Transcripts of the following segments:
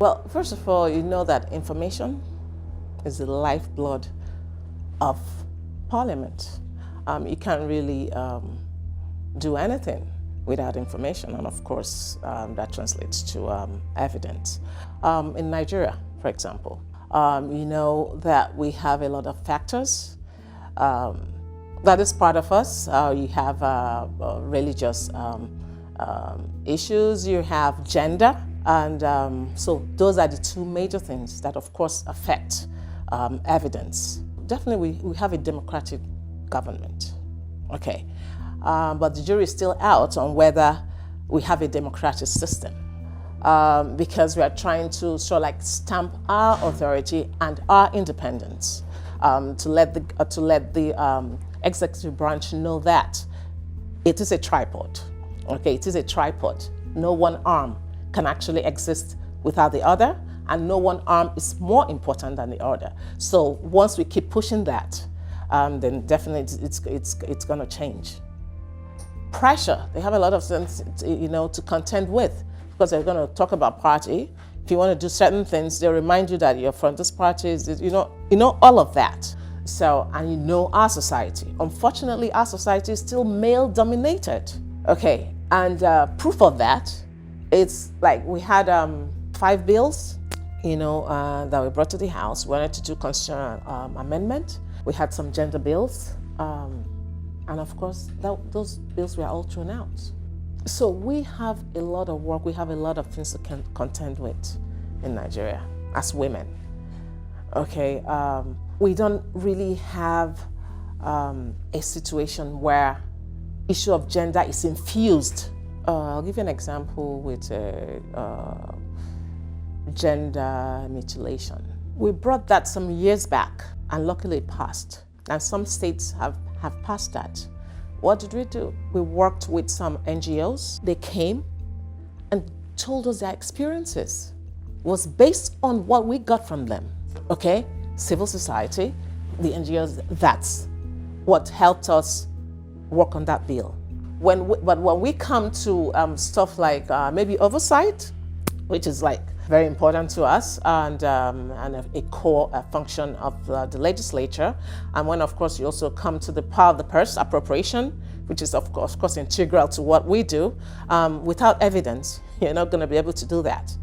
Well, first of all, you know that information is the lifeblood of Parliament. You can't really do anything without information, and of course that translates to evidence. In Nigeria, for example, you know that we have a lot of factors that is part of us. You have religious issues, you have gender, and so those are the two major things that of course affect evidence. Definitely we have a democratic government, okay, but the jury is still out on whether we have a democratic system, because we are trying to sort of like stamp our authority and our independence, to let the executive branch know that it is a tripod. Okay, it is a tripod. No one arm can actually exist without the other, and no one arm is more important than the other. So once we keep pushing that, then definitely it's going to change. Pressure, they have a lot of things, you know, to contend with, because they're going to talk about party. If you want to do certain things, they'll remind you that you're from this party, you know all of that. So, and you know our society. Unfortunately, our society is still male-dominated. Okay, and proof of that, it's like we had 5 bills, you know, that we brought to the House. We wanted to do constitutional amendment. We had some gender bills, and of course, those bills were all thrown out. So we have a lot of work, we have a lot of things to contend with in Nigeria as women. Okay, we don't really have a situation where issue of gender is infused. I'll give you an example with gender mutilation. We brought that some years back, and luckily it passed. And some states have passed that. What did we do? We worked with some NGOs. They came and told us their experiences. It was based on what we got from them. Okay, civil society, the NGOs, that's what helped us work on that bill. But when we come to stuff like maybe oversight, which is like very important to us, and a core function of the legislature, and when of course you also come to the power of the purse, appropriation, which is of course integral to what we do, without evidence, you're not going to be able to do that,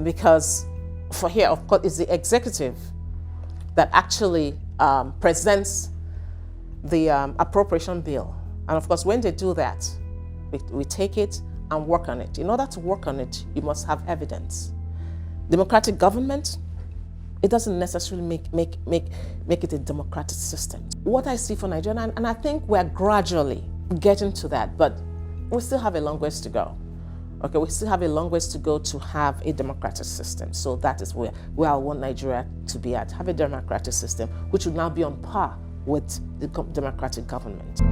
because for here, of course, it's the executive that actually presents the appropriation bill. And of course, when they do that, we take it and work on it. In order to work on it, you must have evidence. Democratic government, it doesn't necessarily make it a democratic system. What I see for Nigeria, and I think we're gradually getting to that, but we still have a long ways to go. Okay, we still have a long ways to go to have a democratic system. So that is where I want Nigeria to be at, have a democratic system, which will now be on par with the democratic government.